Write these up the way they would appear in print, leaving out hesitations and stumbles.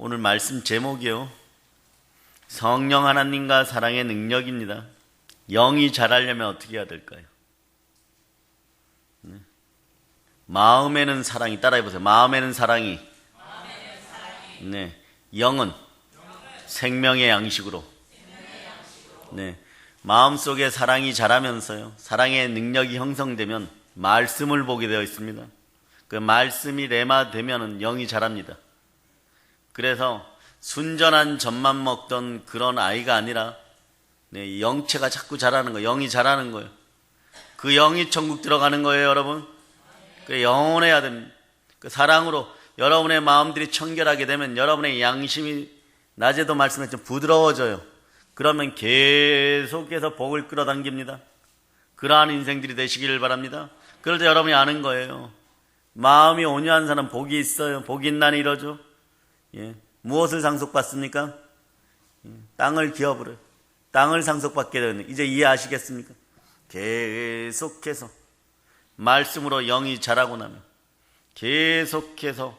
오늘 말씀 제목이요. 성령 하나님과 사랑의 능력입니다. 영이 자라려면 어떻게 해야 될까요? 마음에는 사랑이, 따라해보세요. 마음에는 사랑이. 네. 영은 생명의 양식으로. 네. 마음속에 사랑이 자라면서요. 사랑의 능력이 형성되면 말씀을 보게 되어 있습니다. 그 말씀이 레마되면은 영이 자랍니다. 그래서 순전한 젖만 먹던 그런 아이가 아니라 네, 영체가 자꾸 자라는 거예요. 영이 자라는 거예요. 그 영이 천국 들어가는 거예요, 여러분. 그 영원해야 됩니다. 그 사랑으로 여러분의 마음들이 청결하게 되면 여러분의 양심이 낮에도 말씀했지만 부드러워져요. 그러면 계속해서 복을 끌어당깁니다. 그러한 인생들이 되시기를 바랍니다. 그럴 때 여러분이 아는 거예요. 마음이 온유한 사람 복이 있어요. 복이 있나니 이러죠. 예. 무엇을 상속받습니까? 땅을 기업으로. 땅을 상속받게 되는. 이제 이해하시겠습니까? 계속해서 말씀으로 영이 자라고 나면 계속해서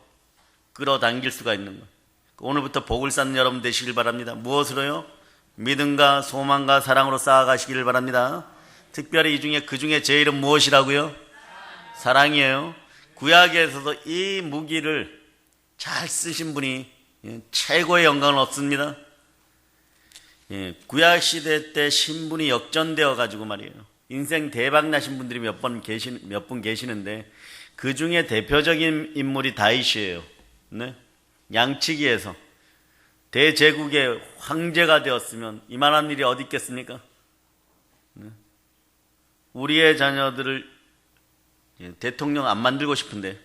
끌어당길 수가 있는 거예요. 오늘부터 복을 쌓는 여러분 되시길 바랍니다. 무엇으로요? 믿음과 소망과 사랑으로 쌓아가시기를 바랍니다. 특별히 이 중에 그 중에 제일은 무엇이라고요? 사랑이에요. 구약에서도 이 무기를 잘 쓰신 분이 최고의 영광을 얻습니다. 구약시대 때 신분이 역전되어 가지고 말이에요. 인생 대박 나신 분들이 몇 분 계시는데 그 중에 대표적인 인물이 다윗이에요. 네? 양치기에서 대제국의 황제가 되었으면 이만한 일이 어디 있겠습니까? 네? 우리의 자녀들을 대통령 안 만들고 싶은데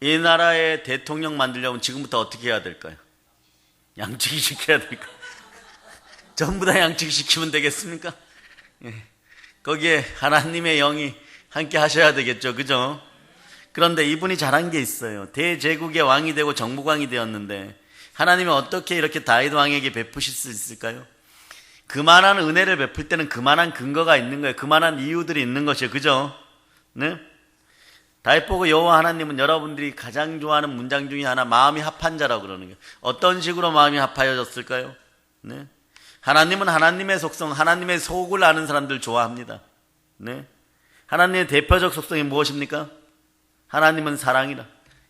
이 나라의 대통령 만들려면 지금부터 어떻게 해야 될까요? 양치기 시켜야 될까? 전부 다 양치기 시키면 되겠습니까? 거기에 하나님의 영이 함께 하셔야 되겠죠. 그죠? 그런데 이분이 잘한 게 있어요. 대제국의 왕이 되고 정복왕이 되었는데 하나님이 어떻게 이렇게 다윗 왕에게 베푸실 수 있을까요? 그만한 은혜를 베풀 때는 그만한 근거가 있는 거예요. 그만한 이유들이 있는 것이에요. 그죠? 네? 다윗 보고 여호와 하나님은 여러분들이 가장 좋아하는 문장 중에 하나 마음이 합한 자라고 그러는 거예요. 어떤 식으로 마음이 합하여졌을까요? 네? 하나님은 하나님의 속성, 하나님의 속을 아는 사람들 좋아합니다. 네? 하나님의 대표적 속성이 무엇입니까? 하나님은 사랑이라.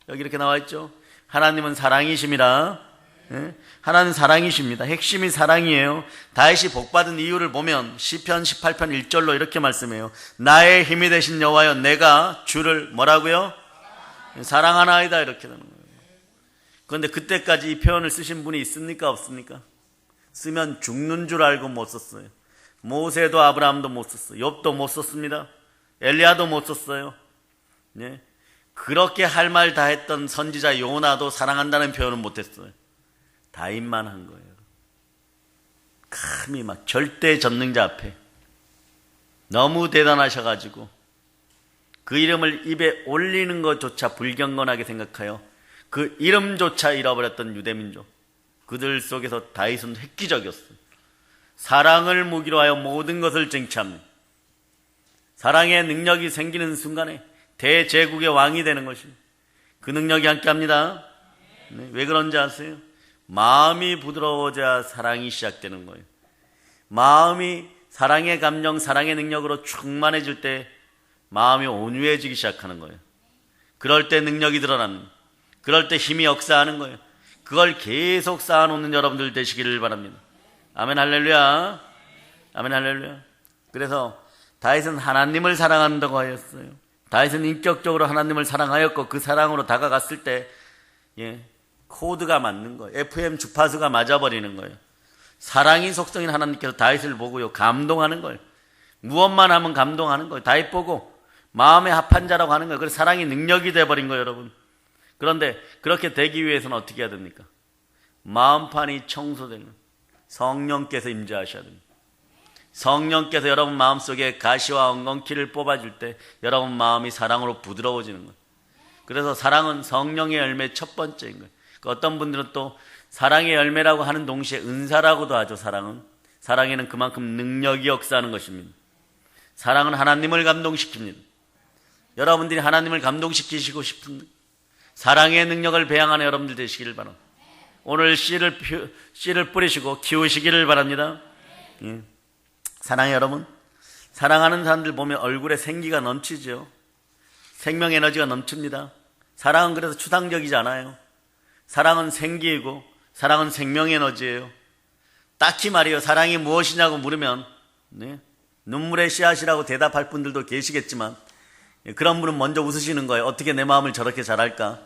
여기 이렇게 나와 있죠. 하나님은 사랑이심이라. 네? 하나님은 사랑이십니다. 핵심이 사랑이에요. 다윗이 복받은 이유를 보면 시편 18편 1절로 이렇게 말씀해요. 나의 힘이 되신 여호와여 내가 주를 뭐라고요? 사랑하나이다 이렇게 되는 거예요. 그런데 그때까지 이 표현을 쓰신 분이 있습니까? 없습니까? 쓰면 죽는 줄 알고 못 썼어요. 모세도 아브라함도 못 썼어요. 욥도 못 썼습니다. 엘리야도 못 썼어요. 네? 그렇게 할 말 다 했던 선지자 요나도 사랑한다는 표현은 못했어요. 다윗만 한 거예요. 감히 막 절대 전능자 앞에 너무 대단하셔가지고 그 이름을 입에 올리는 것조차 불경건하게 생각하여 그 이름조차 잃어버렸던 유대민족, 그들 속에서 다윗은 획기적이었어요. 사랑을 무기로 하여 모든 것을 쟁취합니다. 사랑의 능력이 생기는 순간에 대제국의 왕이 되는 것입니다. 그 능력이 함께합니다. 네, 왜 그런지 아세요? 마음이 부드러워져야 사랑이 시작되는 거예요. 마음이 사랑의 감정, 사랑의 능력으로 충만해질 때 마음이 온유해지기 시작하는 거예요. 그럴 때 능력이 드러납니다. 그럴 때 힘이 역사하는 거예요. 그걸 계속 쌓아놓는 여러분들 되시기를 바랍니다. 아멘 할렐루야. 아멘 할렐루야. 그래서 다윗은 하나님을 사랑한다고 하였어요. 다윗은 인격적으로 하나님을 사랑하였고 그 사랑으로 다가갔을 때 코드가 맞는 거예요. FM 주파수가 맞아버리는 거예요. 사랑이 속성인 하나님께서 다윗을 보고요 감동하는 거예요. 무엇만 하면 감동하는 거예요. 다윗 보고 마음에 합한 자라고 하는 거예요. 그래서 사랑이 능력이 돼버린 거예요, 여러분. 그런데 그렇게 되기 위해서는 어떻게 해야 됩니까? 마음판이 청소되는 성령께서 임재하셔야 됩니다. 성령께서 여러분 마음속에 가시와 엉겅퀴를 뽑아줄 때 여러분 마음이 사랑으로 부드러워지는 거예요. 그래서 사랑은 성령의 열매 첫 번째인 거예요. 어떤 분들은 또 사랑의 열매라고 하는 동시에 은사라고도 하죠. 사랑에는 그만큼 능력이 역사하는 것입니다. 사랑은 하나님을 감동시킵니다. 여러분들이 하나님을 감동시키시고 싶은 사랑의 능력을 배양하는 여러분들 되시기를 바랍니다. 오늘 씨를 뿌리시고 키우시기를 바랍니다. 예. 사랑해요, 여러분. 사랑하는 사람들 보면 얼굴에 생기가 넘치죠. 생명 에너지가 넘칩니다. 사랑은 그래서 추상적이지 않아요. 사랑은 생기이고 사랑은 생명 에너지예요. 딱히 말이에요. 사랑이 무엇이냐고 물으면 네? 눈물의 씨앗이라고 대답할 분들도 계시겠지만 그런 분은 먼저 웃으시는 거예요. 어떻게 내 마음을 저렇게 잘할까?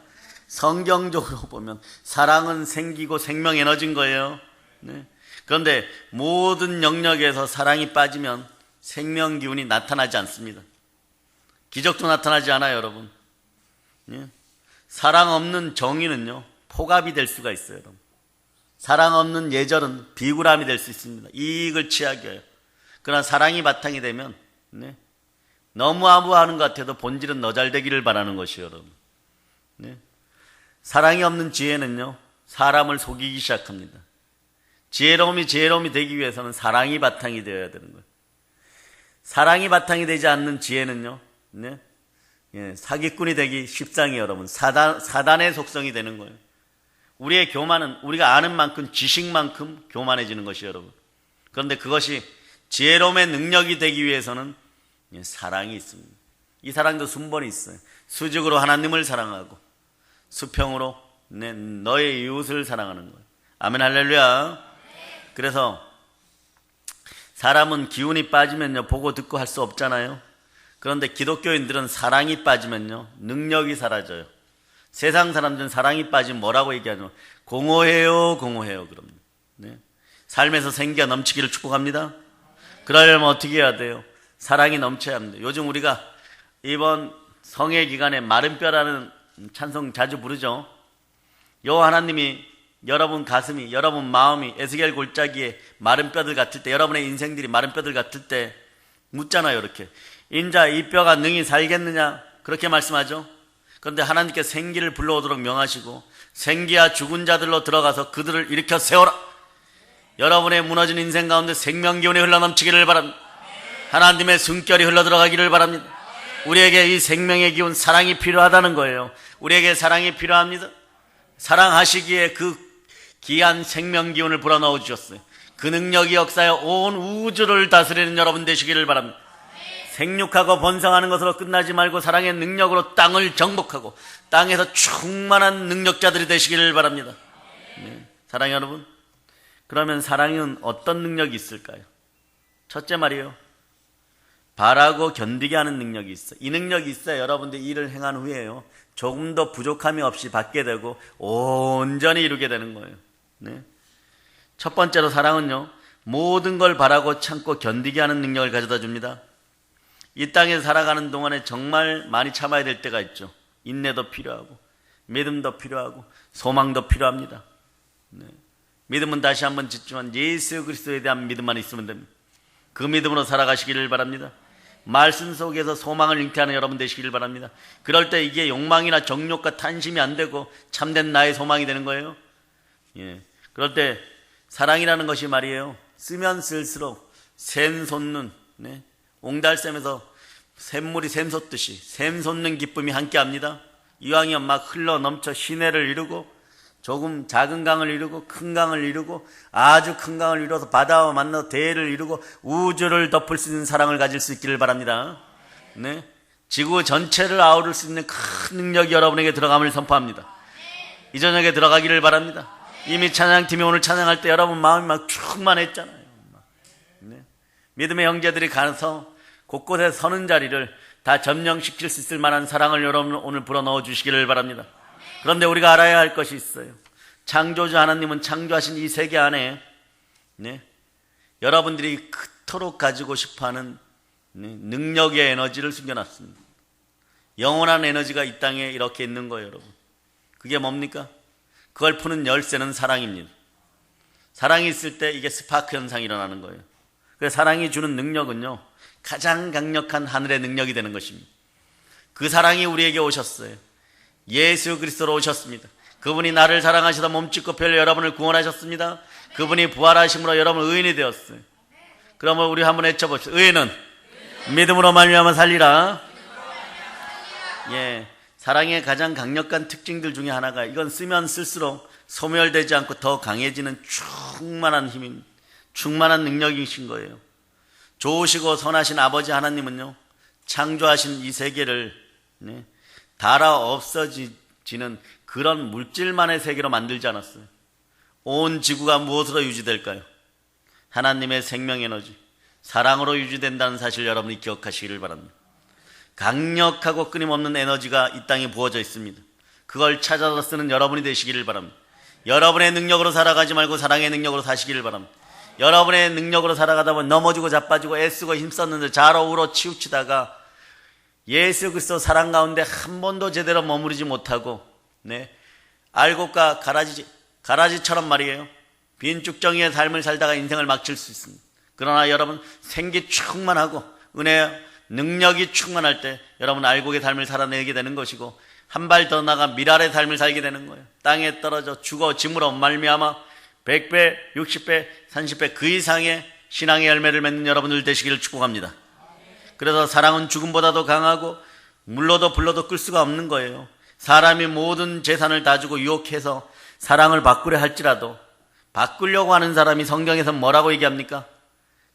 성경적으로 보면 사랑은 생기고 생명 에너지인 거예요. 네? 그런데 모든 영역에서 사랑이 빠지면 생명 기운이 나타나지 않습니다. 기적도 나타나지 않아요, 여러분. 예? 사랑 없는 정의는요, 폭압이 될 수가 있어요, 여러분. 사랑 없는 예절은 비굴함이 될 수 있습니다. 이익을 취하게 해요. 그러나 사랑이 바탕이 되면 네? 너무 아무하는 것 같아도 본질은 너 잘 되기를 바라는 것이에요, 여러분. 네? 사랑이 없는 지혜는요, 사람을 속이기 시작합니다. 지혜로움이 되기 위해서는 사랑이 바탕이 되어야 되는 거예요. 사랑이 바탕이 되지 않는 지혜는요, 네? 예, 사기꾼이 되기 십상이에요, 여러분. 사단의 속성이 되는 거예요. 우리의 교만은 우리가 아는 만큼 지식만큼 교만해지는 것이에요, 여러분. 그런데 그것이 지혜로움의 능력이 되기 위해서는 예, 사랑이 있습니다. 이 사랑도 순번이 있어요. 수직으로 하나님을 사랑하고 수평으로 네, 너의 이웃을 사랑하는 거예요. 아멘, 할렐루야. 그래서 사람은 기운이 빠지면요, 보고 듣고 할 수 없잖아요. 그런데 기독교인들은 사랑이 빠지면요, 능력이 사라져요. 세상 사람들은 사랑이 빠지면 뭐라고 얘기하죠? 공허해요, 그럽니다. 네. 삶에서 생기가 넘치기를 축복합니다. 그러려면 어떻게 해야 돼요? 사랑이 넘쳐야 합니다. 요즘 우리가 이번 성회 기간에 마른 뼈라는 찬송 자주 부르죠. 요 하나님이 여러분 가슴이, 여러분 마음이 에스겔 골짜기에 마른 뼈들 같을 때, 여러분의 인생들이 마른 뼈들 같을 때 묻잖아요, 이렇게. 인자 이 뼈가 능히 살겠느냐? 그렇게 말씀하죠. 그런데 하나님께 생기를 불러오도록 명하시고 생기와 죽은 자들로 들어가서 그들을 일으켜 세워라. 여러분의 무너진 인생 가운데 생명기운이 흘러넘치기를 바랍니다. 하나님의 숨결이 흘러들어가기를 바랍니다. 우리에게 이 생명의 기운, 사랑이 필요하다는 거예요. 우리에게 사랑이 필요합니다. 사랑하시기에 그 귀한 생명 기운을 불어넣어 주셨어요. 그 능력이 역사하여 온 우주를 다스리는 여러분 되시기를 바랍니다. 생육하고 번성하는 것으로 끝나지 말고 사랑의 능력으로 땅을 정복하고 땅에서 충만한 능력자들이 되시기를 바랍니다. 네. 사랑해 여러분. 그러면 사랑은 어떤 능력이 있을까요? 첫째 말이에요. 바라고 견디게 하는 능력이 있어요. 이 능력이 있어야 여러분들이 일을 행한 후에요, 조금 더 부족함이 없이 받게 되고 온전히 이루게 되는 거예요. 네. 첫 번째로 사랑은요, 모든 걸 바라고 참고 견디게 하는 능력을 가져다 줍니다. 이 땅에 살아가는 동안에 정말 많이 참아야 될 때가 있죠. 인내도 필요하고 믿음도 필요하고 소망도 필요합니다. 네. 믿음은 다시 한번 짓지만 예수 그리스도에 대한 믿음만 있으면 됩니다. 그 믿음으로 살아가시기를 바랍니다. 말씀 속에서 소망을 잉태하는 여러분 되시기를 바랍니다. 그럴 때 이게 욕망이나 정욕과 탄심이 안 되고 참된 나의 소망이 되는 거예요. 예. 그럴 때 사랑이라는 것이 말이에요, 쓰면 쓸수록 샘 솟는, 네, 옹달샘에서 샘물이 샘 솟듯이 샘 솟는 기쁨이 함께합니다. 이왕이면 막 흘러 넘쳐 시내를 이루고 조금 작은 강을 이루고 큰 강을 이루고 아주 큰 강을 이루어서 바다와 만나 대해를 이루고 우주를 덮을 수 있는 사랑을 가질 수 있기를 바랍니다. 네, 지구 전체를 아우를 수 있는 큰 능력이 여러분에게 들어감을 선포합니다. 이 저녁에 들어가기를 바랍니다. 이미 찬양팀이 오늘 찬양할 때 여러분 마음이 막 충만했잖아요. 네. 믿음의 형제들이 가서 곳곳에 서는 자리를 다 점령시킬 수 있을 만한 사랑을 여러분 오늘 불어넣어 주시기를 바랍니다. 그런데 우리가 알아야 할 것이 있어요. 창조주 하나님은 창조하신 이 세계 안에 네, 여러분들이 그토록 가지고 싶어하는 능력의 에너지를 숨겨놨습니다. 영원한 에너지가 이 땅에 이렇게 있는 거예요, 여러분. 그게 뭡니까? 그걸 푸는 열쇠는 사랑입니다. 사랑이 있을 때 이게 스파크 현상이 일어나는 거예요. 그래서 사랑이 주는 능력은요, 가장 강력한 하늘의 능력이 되는 것입니다. 그 사랑이 우리에게 오셨어요. 예수 그리스도로 오셨습니다. 그분이 나를 사랑하시다 몸짓고 별 여러분을 구원하셨습니다. 그분이 부활하심으로 여러분 의인이 되었어요. 그러면 우리 한번 외쳐봅시다. 의인은 믿음으로 말미암아 살리라. 예, 사랑의 가장 강력한 특징들 중에 하나가, 이건 쓰면 쓸수록 소멸되지 않고 더 강해지는 충만한 힘입니다. 충만한 능력이신 거예요. 좋으시고 선하신 아버지 하나님은요, 창조하신 이 세계를 닳아 없어지는 그런 물질만의 세계로 만들지 않았어요. 온 지구가 무엇으로 유지될까요? 하나님의 생명에너지, 사랑으로 유지된다는 사실 여러분이 기억하시기를 바랍니다. 강력하고 끊임없는 에너지가 이 땅에 부어져 있습니다. 그걸 찾아서 쓰는 여러분이 되시기를 바랍니다. 여러분의 능력으로 살아가지 말고 사랑의 능력으로 사시기를 바랍니다. 여러분의 능력으로 살아가다 보면 넘어지고 자빠지고 애쓰고 힘썼는데 자로 우러 치우치다가 예수 그리스도 사랑 가운데 한 번도 제대로 머무르지 못하고 알곡과 가라지처럼 말이에요. 빈죽정이의 삶을 살다가 인생을 막칠 수 있습니다. 그러나 여러분 생기 충만하고 은혜 능력이 충만할 때 여러분 알곡의 삶을 살아내게 되는 것이고, 한 발 더 나가 미랄의 삶을 살게 되는 거예요. 땅에 떨어져 죽어 짐으로 말미암아 100배, 60배, 30배 그 이상의 신앙의 열매를 맺는 여러분들 되시기를 축복합니다. 그래서 사랑은 죽음보다도 강하고 물로도 불로도 끌 수가 없는 거예요. 사람이 모든 재산을 다 주고 유혹해서 사랑을 바꾸려 할지라도 바꾸려고 하는 사람이 성경에서 뭐라고 얘기합니까?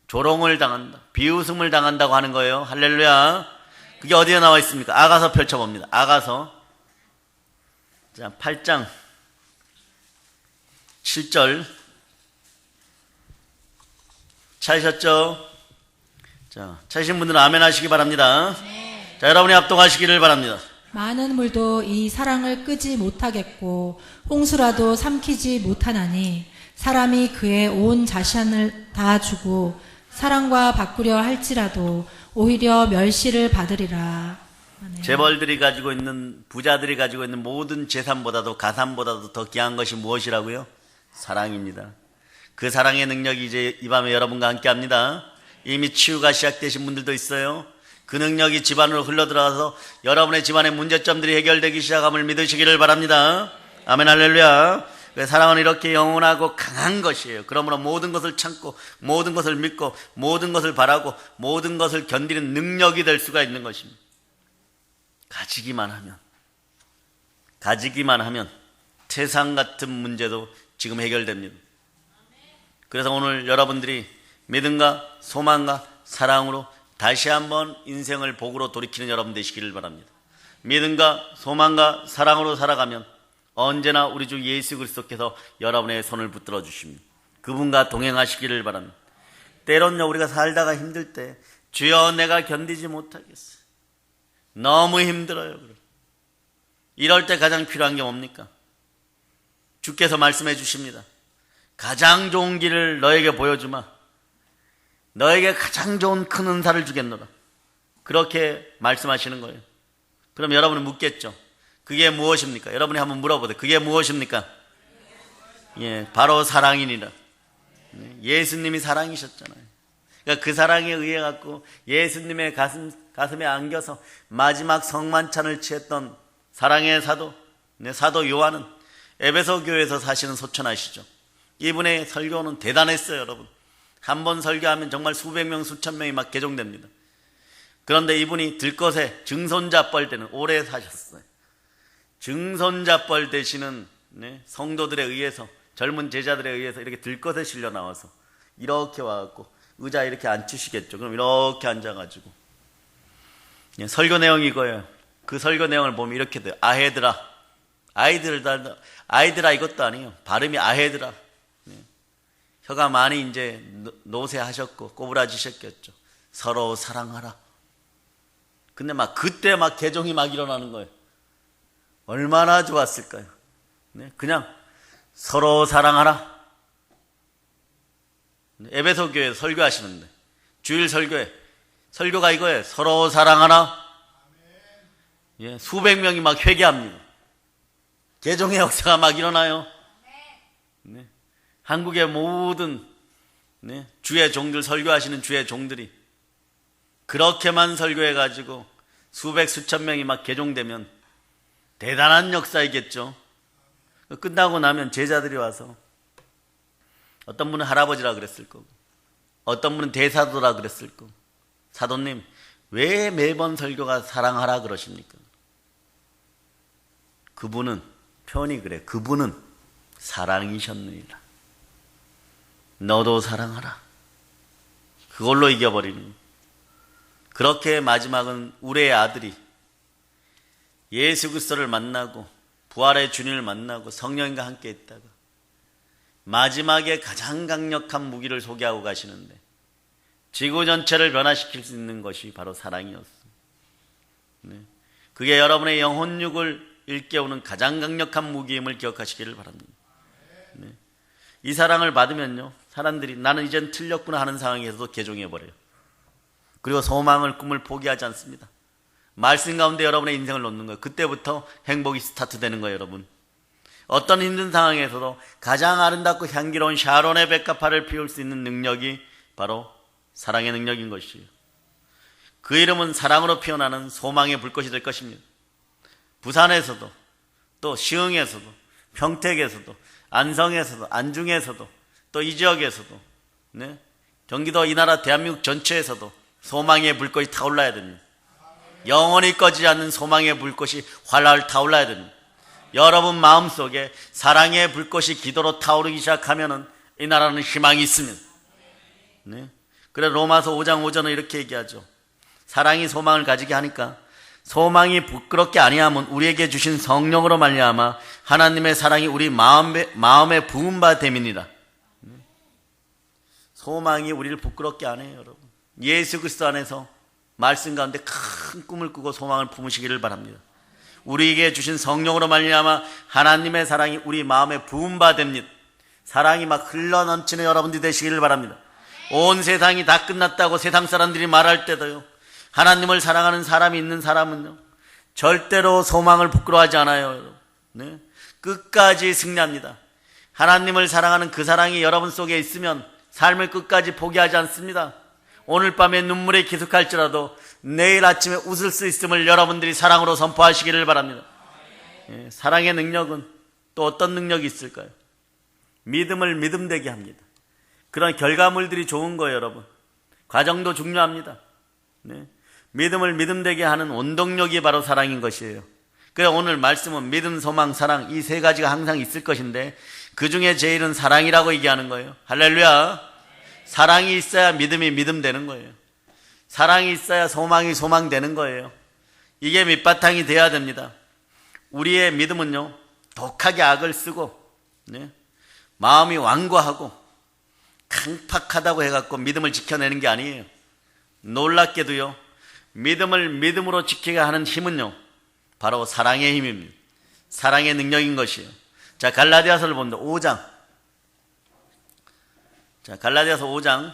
조롱을 당한다, 비웃음을 당한다고 하는 거예요. 할렐루야. 그게 어디에 나와 있습니까? 아가서 펼쳐봅니다. 아가서 자 8장 7절 찾으셨죠? 자, 찾으신 분들은 아멘 하시기 바랍니다. 네. 자, 여러분이 합동하시기를 바랍니다. 많은 물도 이 사랑을 끄지 못하겠고 홍수라도 삼키지 못하나니 사람이 그의 온 자신을 다 주고 사랑과 바꾸려 할지라도 오히려 멸시를 받으리라. 아멘. 재벌들이 가지고 있는, 부자들이 가지고 있는 모든 재산보다도 가산보다도 더 귀한 것이 무엇이라고요? 사랑입니다. 그 사랑의 능력이 이제 이 밤에 여러분과 함께 합니다. 이미 치유가 시작되신 분들도 있어요. 그 능력이 집안으로 흘러들어가서 여러분의 집안의 문제점들이 해결되기 시작함을 믿으시기를 바랍니다. 아멘 할렐루야. 사랑은 이렇게 영원하고 강한 것이에요. 그러므로 모든 것을 참고 모든 것을 믿고 모든 것을 바라고 모든 것을 견디는 능력이 될 수가 있는 것입니다. 가지기만 하면 태산 같은 문제도 지금 해결됩니다. 그래서 오늘 여러분들이 믿음과 소망과 사랑으로 다시 한번 인생을 복으로 돌이키는 여러분 되시기를 바랍니다. 믿음과 소망과 사랑으로 살아가면 언제나 우리 주 예수 그리스도께서 여러분의 손을 붙들어 주십니다. 그분과 동행하시기를 바랍니다. 때론요 우리가 살다가 힘들 때 주여 내가 견디지 못하겠어요. 너무 힘들어요. 이럴 때 가장 필요한 게 뭡니까? 주께서 말씀해 주십니다. 가장 좋은 길을 너에게 보여주마. 너에게 가장 좋은 큰 은사를 주겠노라. 그렇게 말씀하시는 거예요. 그럼 여러분은 묻겠죠. 그게 무엇입니까? 여러분이 한번 물어보세요. 그게 무엇입니까? 예, 바로 사랑이니라. 예수님이 사랑이셨잖아요. 그러니까 그 사랑에 의해 갖고 예수님의 가슴에 안겨서 마지막 성만찬을 취했던 사랑의 사도, 사도 요한은 에베소 교회에서 사시는 소천하시죠. 이분의 설교는 대단했어요, 여러분. 한 번 설교하면 정말 수백 명, 수천 명이 막 개종됩니다. 그런데 이분이 들것에 증손자뻘 때는 오래 사셨어요. 증손자뻘 되시는 성도들에 의해서, 젊은 제자들에 의해서 이렇게 들것에 실려 나와서 이렇게 와갖고 의자에 이렇게 앉히시겠죠. 그럼 이렇게 앉아가지고 설교 내용이 이거예요. 그 설교 내용을 보면 이렇게 돼요. 아헤드라. 아이드라 이것도 아니에요. 발음이 아헤드라. 혀가 많이 이제 노쇠하셨고 꼬부라지셨겠죠. 서로 사랑하라. 근데 막 그때 막 개종이 막 일어나는 거예요. 얼마나 좋았을까요? 그냥 서로 사랑하라. 에베소 교회 설교하시는데 주일 설교에 설교가 이거예요. 서로 사랑하라. 예, 수백 명이 막 회개합니다. 개종의 역사가 막 일어나요. 네. 한국의 모든 주의 종들, 설교하시는 주의 종들이 그렇게만 설교해가지고 수백 수천 명이 막 개종되면 대단한 역사이겠죠. 끝나고 나면 제자들이 와서 어떤 분은 할아버지라 그랬을 거고 어떤 분은 대사도라 그랬을 거고, 사도님 왜 매번 설교가 사랑하라 그러십니까? 그분은 표현이 그래. 그분은 사랑이셨느니라. 너도 사랑하라. 그걸로 이겨버리는. 그렇게 마지막은 우리의 아들이 예수 그리스도를 만나고 부활의 주님을 만나고 성령님과 함께 있다가 마지막에 가장 강력한 무기를 소개하고 가시는데 지구 전체를 변화시킬 수 있는 것이 바로 사랑이었습니다. 네. 그게 여러분의 영혼육을 일깨우는 가장 강력한 무기임을 기억하시기를 바랍니다. 네. 이 사랑을 받으면요, 사람들이 나는 이젠 틀렸구나 하는 상황에서도 개종해버려요. 그리고 소망을, 꿈을 포기하지 않습니다. 말씀 가운데 여러분의 인생을 놓는 거예요. 그때부터 행복이 스타트되는 거예요, 여러분. 어떤 힘든 상황에서도 가장 아름답고 향기로운 샤론의 백합화를 피울 수 있는 능력이 바로 사랑의 능력인 것이에요. 그 이름은 사랑으로 피어나는 소망의 불꽃이 될 것입니다. 부산에서도, 또 시흥에서도, 평택에서도, 안성에서도, 안중에서도, 또 이 지역에서도, 네? 경기도, 이 나라, 대한민국 전체에서도 소망의 불꽃이 타올라야 됩니다. 영원히 꺼지지 않는 소망의 불꽃이 활활 타올라야 됩니다. 여러분 마음속에 사랑의 불꽃이 기도로 타오르기 시작하면은 이 나라는 희망이 있습니다. 네? 그래 로마서 5장 5절은 이렇게 얘기하죠. 사랑이 소망을 가지게 하니까 소망이 부끄럽게 아니하면 우리에게 주신 성령으로 말미암아 하나님의 사랑이 우리 마음에 부은 바 됨이니라. 소망이 우리를 부끄럽게 안 해요, 여러분. 예수 그리스도 안에서 말씀 가운데 큰 꿈을 꾸고 소망을 품으시기를 바랍니다. 우리에게 주신 성령으로 말미암아 하나님의 사랑이 우리 마음에 부은 바 됩니다. 사랑이 막 흘러넘치는 여러분들이 되시기를 바랍니다. 온 세상이 다 끝났다고 세상 사람들이 말할 때도요, 하나님을 사랑하는 사람이 있는 사람은요, 절대로 소망을 부끄러워하지 않아요, 여러분. 네? 끝까지 승리합니다. 하나님을 사랑하는 그 사랑이 여러분 속에 있으면 삶을 끝까지 포기하지 않습니다. 오늘 밤에 눈물이 기숙할지라도 내일 아침에 웃을 수 있음을 여러분들이 사랑으로 선포하시기를 바랍니다. 예, 사랑의 능력은 또 어떤 능력이 있을까요? 믿음을 믿음되게 합니다. 그런 결과물들이 좋은 거예요, 여러분. 과정도 중요합니다. 네. 믿음을 믿음되게 하는 원동력이 바로 사랑인 것이에요. 그래서 오늘 말씀은 믿음, 소망, 사랑 이 세 가지가 항상 있을 것인데 그 중에 제일은 사랑이라고 얘기하는 거예요. 할렐루야. 사랑이 있어야 믿음이 믿음 되는 거예요. 사랑이 있어야 소망이 소망 되는 거예요. 이게 밑바탕이 돼야 됩니다. 우리의 믿음은요, 독하게 악을 쓰고, 네? 마음이 완고하고 강팍하다고 해갖고 믿음을 지켜내는 게 아니에요. 놀랍게도요, 믿음을 믿음으로 지키게 하는 힘은요, 바로 사랑의 힘입니다. 사랑의 능력인 것이에요. 자, 갈라디아서를 본다. 5장. 자, 갈라디아서 5장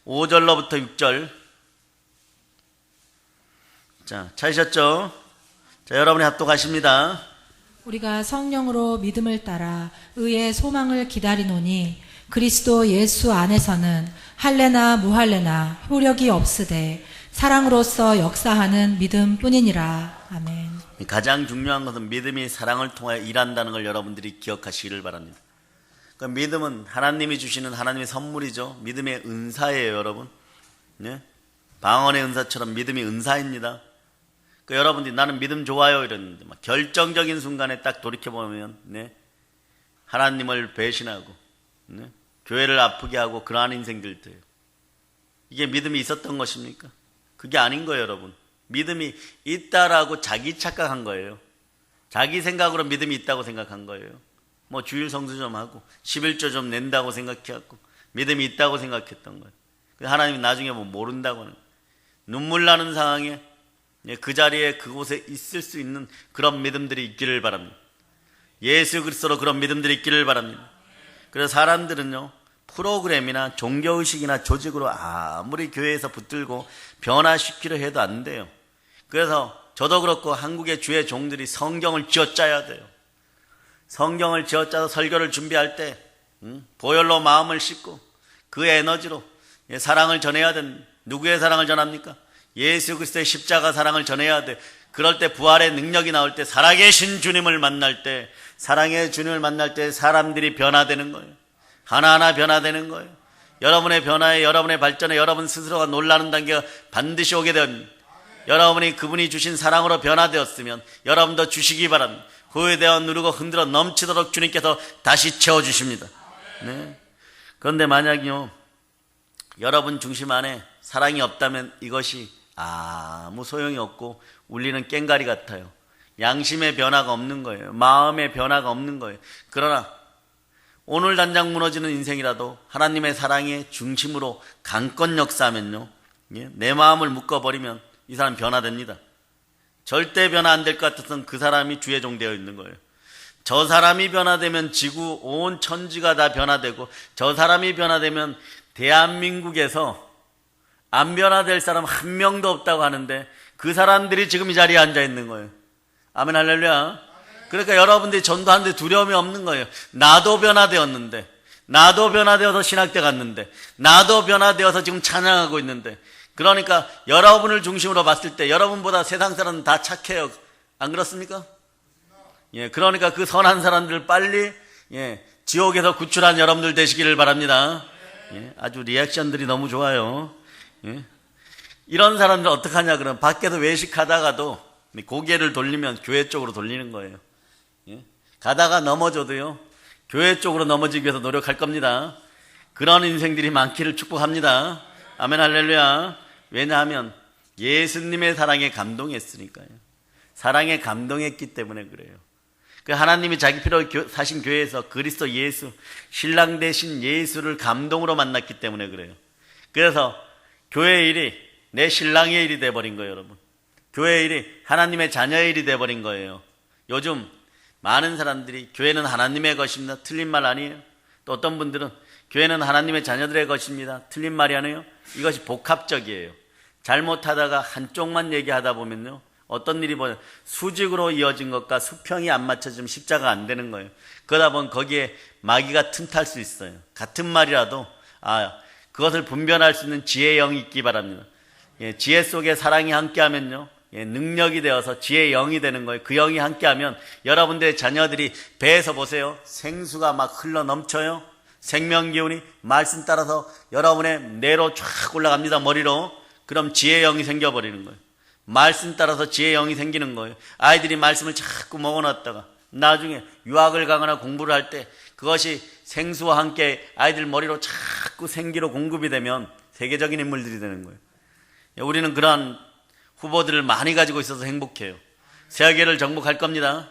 5절로부터 6절. 자, 찾으셨죠? 자, 여러분이 합독하십니다. 우리가 성령으로 믿음을 따라 의의 소망을 기다리노니 그리스도 예수 안에서는 할례나 무할례나 효력이 없으되 사랑으로서 역사하는 믿음뿐이니라. 아멘. 가장 중요한 것은 믿음이 사랑을 통하여 일한다는 걸 여러분들이 기억하시기를 바랍니다. 그러니까 믿음은 하나님이 주시는 하나님의 선물이죠. 믿음의 은사예요, 여러분. 네? 방언의 은사처럼 믿음이 은사입니다. 그러니까 여러분들이 나는 믿음 좋아요 이랬는데 막 결정적인 순간에 딱 돌이켜보면, 네? 하나님을 배신하고, 네? 교회를 아프게 하고 그러한 인생들도요. 이게 믿음이 있었던 것입니까? 그게 아닌 거예요, 여러분. 믿음이 있다라고 자기 착각한 거예요. 자기 생각으로 믿음이 있다고 생각한 거예요. 뭐 주일 성수 좀 하고 11조 좀 낸다고 생각해갖고 믿음이 있다고 생각했던 거예요. 하나님이 나중에 뭐 모른다고 하는 거예요. 눈물 나는 상황에 그 자리에 그곳에 있을 수 있는 그런 믿음들이 있기를 바랍니다. 예수 그리스도로 그런 믿음들이 있기를 바랍니다. 그래서 사람들은요, 프로그램이나 종교의식이나 조직으로 아무리 교회에서 붙들고 변화시키려 해도 안 돼요. 그래서 저도 그렇고 한국의 주의 종들이 성경을 쥐어짜야 돼요. 성경을 쥐어짜서 설교를 준비할 때 보혈로 마음을 씻고 그 에너지로 사랑을 전해야 됩니다. 누구의 사랑을 전합니까? 예수 그리스도의 십자가 사랑을 전해야 돼. 그럴 때 부활의 능력이 나올 때 살아계신 주님을 만날 때, 사랑의 주님을 만날 때 사람들이 변화되는 거예요. 하나하나 변화되는 거예요. 여러분의 변화에, 여러분의 발전에 여러분 스스로가 놀라는 단계가 반드시 오게 됩니다. 여러분이 그분이 주신 사랑으로 변화되었으면 여러분도 주시기 바랍니다. 후회되어 누르고 흔들어 넘치도록 주님께서 다시 채워주십니다. 네. 그런데 만약요, 여러분 중심 안에 사랑이 없다면 이것이 아무 소용이 없고 울리는 꽹과리 같아요. 양심의 변화가 없는 거예요. 마음의 변화가 없는 거예요. 그러나 오늘 단장 무너지는 인생이라도 하나님의 사랑의 중심으로 강권 역사하면요, 내 마음을 묶어버리면 이 사람 변화됩니다. 절대 변화 안 될 것 같아서는 그 사람이 주의 종 되어 있는 거예요. 저 사람이 변화되면 지구 온 천지가 다 변화되고, 저 사람이 변화되면 대한민국에서 안 변화될 사람 한 명도 없다고 하는데 그 사람들이 지금 이 자리에 앉아 있는 거예요. 아멘 할렐루야. 그러니까 여러분들이 전도하는데 두려움이 없는 거예요. 나도 변화되었는데, 나도 변화되어서 신학대 갔는데, 나도 변화되어서 지금 찬양하고 있는데, 그러니까 여러분을 중심으로 봤을 때 여러분보다 세상 사람은 다 착해요. 안 그렇습니까? 예, 그러니까 그 선한 사람들 빨리 지옥에서 구출한 여러분들 되시기를 바랍니다. 예, 아주 리액션들이 너무 좋아요. 예. 이런 사람들 어떡하냐 그러면 밖에서 외식하다가도 고개를 돌리면 교회 쪽으로 돌리는 거예요. 예. 가다가 넘어져도요, 교회 쪽으로 넘어지기 위해서 노력할 겁니다. 그런 인생들이 많기를 축복합니다. 아멘 할렐루야. 왜냐하면 예수님의 사랑에 감동했으니까요. 사랑에 감동했기 때문에 그래요. 그 하나님이 자기 피로 사신 교회에서 그리스도 예수, 신랑 되신 예수를 감동으로 만났기 때문에 그래요. 그래서 교회의 일이 내 신랑의 일이 돼버린 거예요, 여러분. 교회의 일이 하나님의 자녀의 일이 돼버린 거예요. 요즘 많은 사람들이 교회는 하나님의 것입니다. 틀린 말 아니에요. 또 어떤 분들은 교회는 하나님의 자녀들의 것입니다. 틀린 말이 아니에요. 이것이 복합적이에요. 잘못하다가 한쪽만 얘기하다 보면요, 어떤 일이 수직으로 이어진 것과 수평이 안 맞춰지면 십자가 안 되는 거예요. 그러다 보면 거기에 마귀가 틈탈 수 있어요. 같은 말이라도 그것을 분별할 수 있는 지혜의 영이 있기 바랍니다. 예, 지혜 속에 사랑이 함께하면요, 능력이 되어서 지혜의 영이 되는 거예요. 그 영이 함께하면 여러분들의 자녀들이 배에서 보세요, 생수가 막 흘러 넘쳐요. 생명 기운이 말씀 따라서 여러분의 뇌로 쫙 올라갑니다. 머리로. 그럼 지혜의 영이 생겨버리는 거예요. 말씀 따라서 지혜의 영이 생기는 거예요. 아이들이 말씀을 자꾸 먹어놨다가 나중에 유학을 가거나 공부를 할 때 그것이 생수와 함께 아이들 머리로 자꾸 생기로 공급이 되면 세계적인 인물들이 되는 거예요. 우리는 그러한 후보들을 많이 가지고 있어서 행복해요. 세계를 정복할 겁니다.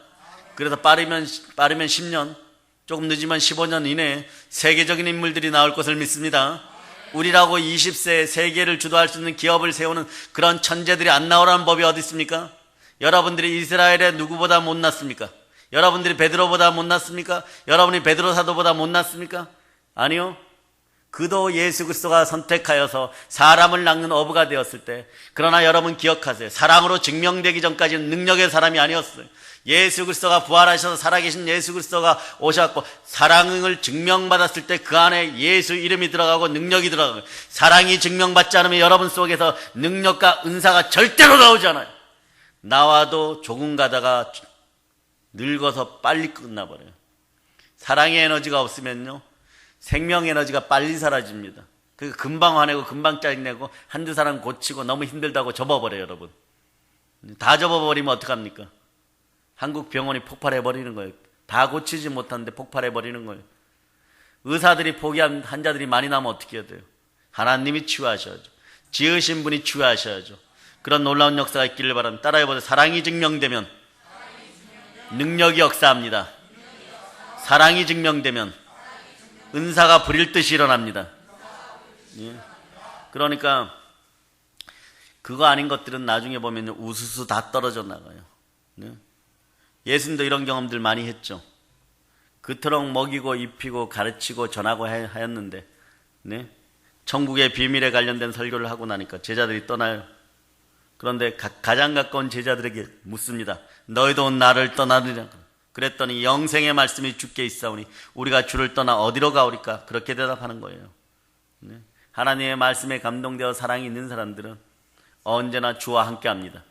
그래서 빠르면 10년, 조금 늦으면 15년 이내에 세계적인 인물들이 나올 것을 믿습니다. 우리라고 20세에 세계를 주도할 수 있는 기업을 세우는 그런 천재들이 안 나오라는 법이 어디 있습니까? 여러분들이 이스라엘에 누구보다 못났습니까? 여러분들이 베드로보다 못났습니까? 여러분이 베드로 사도보다 못났습니까? 아니요. 그도 예수 그리스도가 선택하여서 사람을 낳는 어부가 되었을 때, 그러나 여러분 기억하세요. 사랑으로 증명되기 전까지는 능력의 사람이 아니었어요. 예수 그리스도가 부활하셔서 살아계신 예수 그리스도가 오셨고 사랑을 증명받았을 때 그 안에 예수 이름이 들어가고 능력이 들어가고, 사랑이 증명받지 않으면 여러분 속에서 능력과 은사가 절대로 나오지 않아요. 나와도 조금 가다가 늙어서 빨리 끝나버려요. 사랑의 에너지가 없으면요, 생명 에너지가 빨리 사라집니다. 그러니까 금방 화내고 금방 짜증내고 한두 사람 고치고 너무 힘들다고 접어버려요. 여러분 다 접어버리면 어떡합니까? 한국 병원이 폭발해버리는 거예요. 다 고치지 못하는데 폭발해버리는 거예요. 의사들이 포기한 환자들이 많이 나면 어떻게 해야 돼요? 하나님이 치유하셔야죠. 지으신 분이 치유하셔야죠. 그런 놀라운 역사가 있기를 바랍니다. 따라해보세요. 사랑이 증명되면 능력이 역사합니다. 사랑이 증명되면 은사가 불일 듯이 일어납니다. 예. 그러니까 그거 아닌 것들은 나중에 보면 우수수 다 떨어져 나가요. 예. 예수님도 이런 경험들 많이 했죠. 그토록 먹이고 입히고 가르치고 전하고 하였는데, 네? 천국의 비밀에 관련된 설교를 하고 나니까 제자들이 떠나요. 그런데 가장 가까운 제자들에게 묻습니다. 너희도 나를 떠나느냐? 그랬더니 영생의 말씀이 주께 있사오니 우리가 주를 떠나 어디로 가오리까? 그렇게 대답하는 거예요. 네? 하나님의 말씀에 감동되어 사랑이 있는 사람들은 언제나 주와 함께합니다.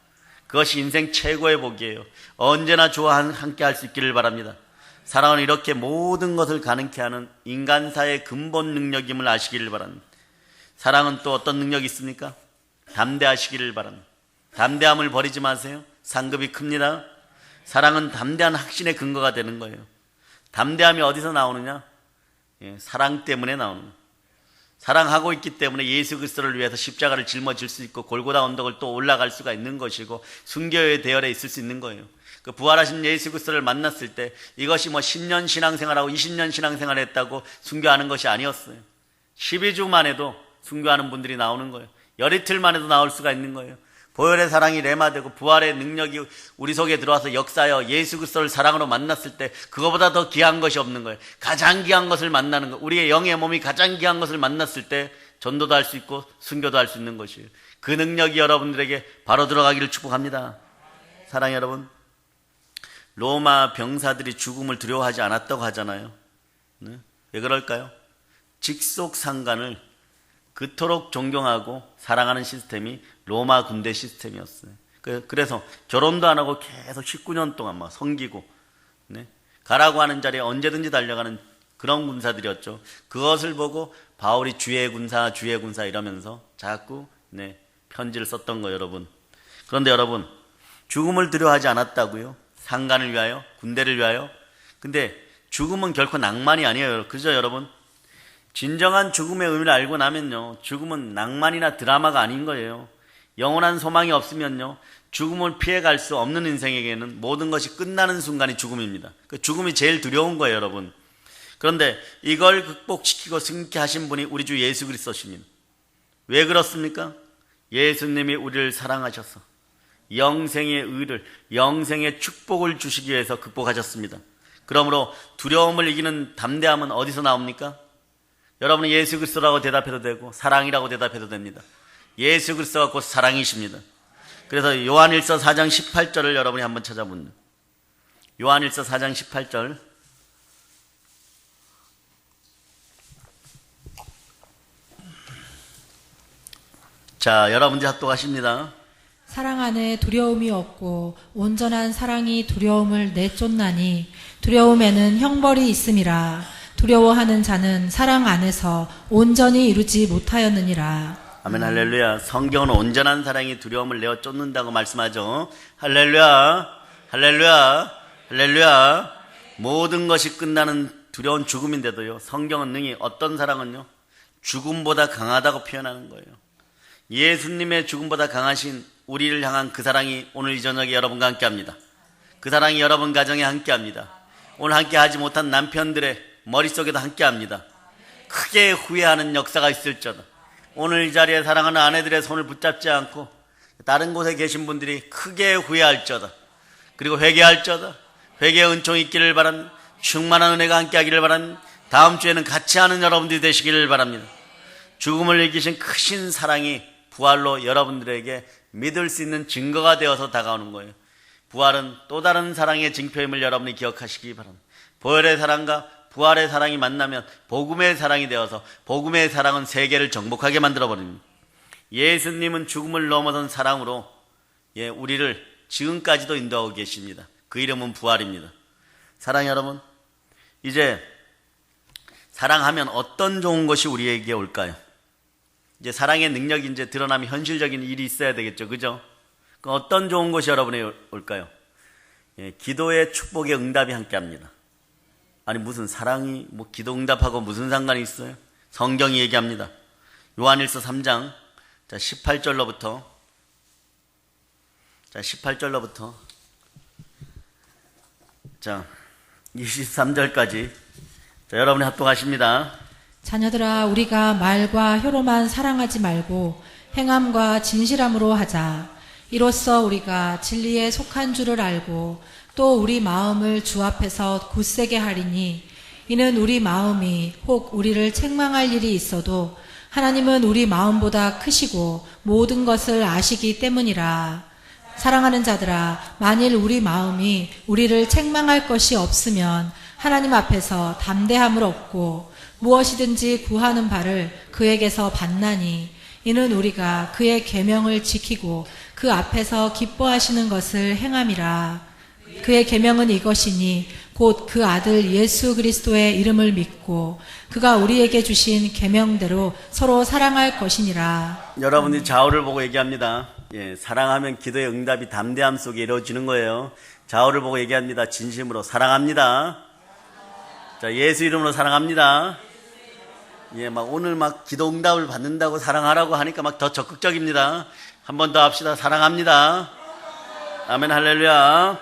그것이 인생 최고의 복이에요. 언제나 주와 함께 할 수 있기를 바랍니다. 사랑은 이렇게 모든 것을 가능케 하는 인간사의 근본 능력임을 아시기를 바랍니다. 사랑은 또 어떤 능력이 있습니까? 담대하시기를 바랍니다. 담대함을 버리지 마세요. 상급이 큽니다. 사랑은 담대한 확신의 근거가 되는 거예요. 담대함이 어디서 나오느냐? 사랑 때문에 나오는 거예요. 사랑하고 있기 때문에 예수 그리스도를 위해서 십자가를 짊어질 수 있고 골고다 언덕을 또 올라갈 수가 있는 것이고 순교의 대열에 있을 수 있는 거예요. 그 부활하신 예수 그리스도를 만났을 때 이것이 뭐 10년 신앙생활하고 20년 신앙생활 했다고 순교하는 것이 아니었어요. 12주만 해도 순교하는 분들이 나오는 거예요. 열이틀만 해도 나올 수가 있는 거예요. 보혈의 사랑이 레마되고 부활의 능력이 우리 속에 들어와서 역사하여 예수 그리스도를 사랑으로 만났을 때 그거보다 더 귀한 것이 없는 거예요. 가장 귀한 것을 만나는 거. 우리의 영의 몸이 가장 귀한 것을 만났을 때 전도도 할 수 있고 순교도 할 수 있는 것이에요. 그 능력이 여러분들에게 바로 들어가기를 축복합니다. 사랑해 여러분, 로마 병사들이 죽음을 두려워하지 않았다고 하잖아요. 네? 왜 그럴까요? 직속상관을 그토록 존경하고 사랑하는 시스템이 로마 군대 시스템이었어요. 그래서 결혼도 안 하고 계속 19년 동안 막 섬기고, 네? 가라고 하는 자리에 언제든지 달려가는 그런 군사들이었죠. 그것을 보고 바울이 주의 군사 이러면서 자꾸 편지를 썼던 거예요, 여러분. 그런데 여러분, 죽음을 두려워하지 않았다고요? 상관을 위하여, 군대를 위하여. 근데 죽음은 결코 낭만이 아니에요. 그죠, 여러분? 진정한 죽음의 의미를 알고 나면요, 죽음은 낭만이나 드라마가 아닌 거예요. 영원한 소망이 없으면요, 죽음을 피해갈 수 없는 인생에게는 모든 것이 끝나는 순간이 죽음입니다. 그 죽음이 제일 두려운 거예요, 여러분. 그런데 이걸 극복시키고 승리케 하신 분이 우리 주 예수 그리스도십니다. 왜 그렇습니까? 예수님이 우리를 사랑하셔서 영생의 의를, 영생의 축복을 주시기 위해서 극복하셨습니다. 그러므로 두려움을 이기는 담대함은 어디서 나옵니까? 여러분은 예수 그리스도라고 대답해도 되고 사랑이라고 대답해도 됩니다. 예수 그리스도가 곧 사랑이십니다. 그래서 요한일서 4장 18절을 여러분이 한번 찾아보면, 요한일서 4장 18절, 자, 여러분들 합독하십니다. 사랑 안에 두려움이 없고 온전한 사랑이 두려움을 내쫓나니 두려움에는 형벌이 있음이라. 두려워하는 자는 사랑 안에서 온전히 이루지 못하였느니라. 아멘. 할렐루야. 성경은 온전한 사랑이 두려움을 내어 쫓는다고 말씀하죠. 할렐루야. 할렐루야. 할렐루야. 모든 것이 끝나는 두려운 죽음인데도요, 성경은 능히 어떤 사랑은요, 죽음보다 강하다고 표현하는 거예요. 예수님의 죽음보다 강하신 우리를 향한 그 사랑이 오늘 이 저녁에 여러분과 함께합니다. 그 사랑이 여러분 가정에 함께합니다. 오늘 함께하지 못한 남편들의 머릿속에도 함께합니다. 크게 후회하는 역사가 있을지어다. 오늘 이 자리에 사랑하는 아내들의 손을 붙잡지 않고 다른 곳에 계신 분들이 크게 후회할지어다. 그리고 회개할지어다. 회개의 은총이 있기를 바랍니다. 충만한 은혜가 함께하기를 바랍니다. 다음 주에는 같이 하는 여러분들이 되시기를 바랍니다. 죽음을 이기신 크신 사랑이 부활로 여러분들에게 믿을 수 있는 증거가 되어서 다가오는 거예요. 부활은 또 다른 사랑의 증표임을 여러분이 기억하시기 바랍니다. 보혈의 사랑과 부활의 사랑이 만나면 복음의 사랑이 되어서 복음의 사랑은 세계를 정복하게 만들어버립니다. 예수님은 죽음을 넘어선 사랑으로 우리를 지금까지도 인도하고 계십니다. 그 이름은 부활입니다. 사랑 여러분, 이제 사랑하면 어떤 좋은 것이 우리에게 올까요? 이제 사랑의 능력이 이제 드러나면 현실적인 일이 있어야 되겠죠. 그죠? 그럼 어떤 좋은 것이 여러분에게 올까요? 기도의 축복의 응답이 함께 합니다. 아니, 무슨 사랑이 기도 응답하고 무슨 상관이 있어요? 성경이 얘기합니다. 요한일서 3장 18절로부터 23절까지 여러분이 합독하십니다. 자녀들아, 우리가 말과 혀로만 사랑하지 말고 행함과 진실함으로 하자. 이로써 우리가 진리에 속한 줄을 알고 또 우리 마음을 주 앞에서 굳세게 하리니, 이는 우리 마음이 혹 우리를 책망할 일이 있어도 하나님은 우리 마음보다 크시고 모든 것을 아시기 때문이라. 사랑하는 자들아, 만일 우리 마음이 우리를 책망할 것이 없으면 하나님 앞에서 담대함을 얻고 무엇이든지 구하는 바를 그에게서 받나니, 이는 우리가 그의 계명을 지키고 그 앞에서 기뻐하시는 것을 행함이라. 그의 계명은 이것이니 곧 그 아들 예수 그리스도의 이름을 믿고 그가 우리에게 주신 계명대로 서로 사랑할 것이니라. 여러분이 좌우를 보고 얘기합니다. 사랑하면 기도의 응답이 담대함 속에 이루어지는 거예요. 좌우를 보고 얘기합니다. 진심으로 사랑합니다. 자, 예수 이름으로 사랑합니다. 예, 막 오늘 막 기도 응답을 받는다고 사랑하라고 하니까 막 더 적극적입니다. 한 번 더 합시다. 사랑합니다. 아멘 할렐루야.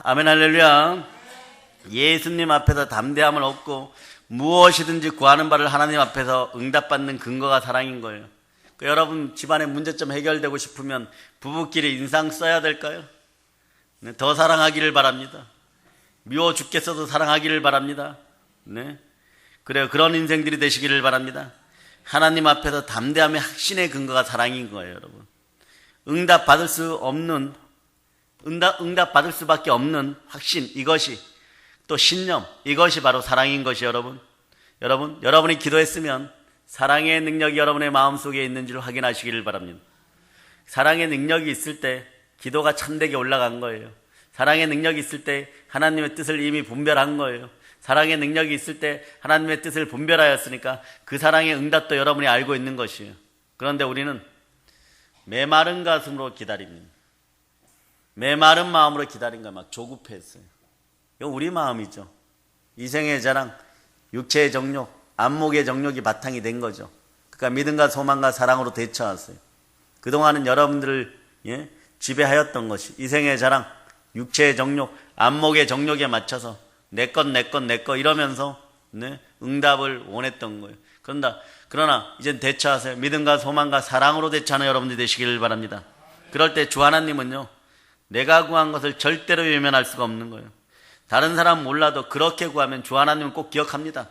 아멘 할렐루야. 예수님 앞에서 담대함을 얻고 무엇이든지 구하는 바를 하나님 앞에서 응답받는 근거가 사랑인 거예요. 여러분 집안의 문제점 해결되고 싶으면 부부끼리 인상 써야 될까요? 네, 더 사랑하기를 바랍니다. 미워 죽겠어도 사랑하기를 바랍니다. 네, 그래요. 그런 인생들이 되시기를 바랍니다. 하나님 앞에서 담대함의 확신의 근거가 사랑인 거예요, 여러분. 응답 받을 수밖에 없는 확신, 이것이 또 신념, 이것이 바로 사랑인 것이 여러분이 기도했으면 사랑의 능력이 여러분의 마음속에 있는지를 확인하시기를 바랍니다. 사랑의 능력이 있을 때 기도가 참되게 올라간 거예요. 사랑의 능력이 있을 때 하나님의 뜻을 이미 분별한 거예요. 사랑의 능력이 있을 때 하나님의 뜻을 분별하였으니까 그 사랑의 응답도 여러분이 알고 있는 것이에요. 그런데 우리는 메마른 가슴으로 기다립니다. 메마른 마음으로 기다린 거 막 조급했어요. 이건 우리 마음이죠. 이생의 자랑, 육체의 정욕, 안목의 정욕이 바탕이 된 거죠. 그러니까 믿음과 소망과 사랑으로 대처하세요. 그동안은 여러분들을 지배하였던 것이 이생의 자랑, 육체의 정욕, 안목의 정욕에 맞춰서 내 것 이러면서 응답을 원했던 거예요. 그러나 이젠 대처하세요. 믿음과 소망과 사랑으로 대처하는 여러분들이 되시기를 바랍니다. 그럴 때 주 하나님은요, 내가 구한 것을 절대로 외면할 수가 없는 거예요. 다른 사람 몰라도 그렇게 구하면 주 하나님은 꼭 기억합니다.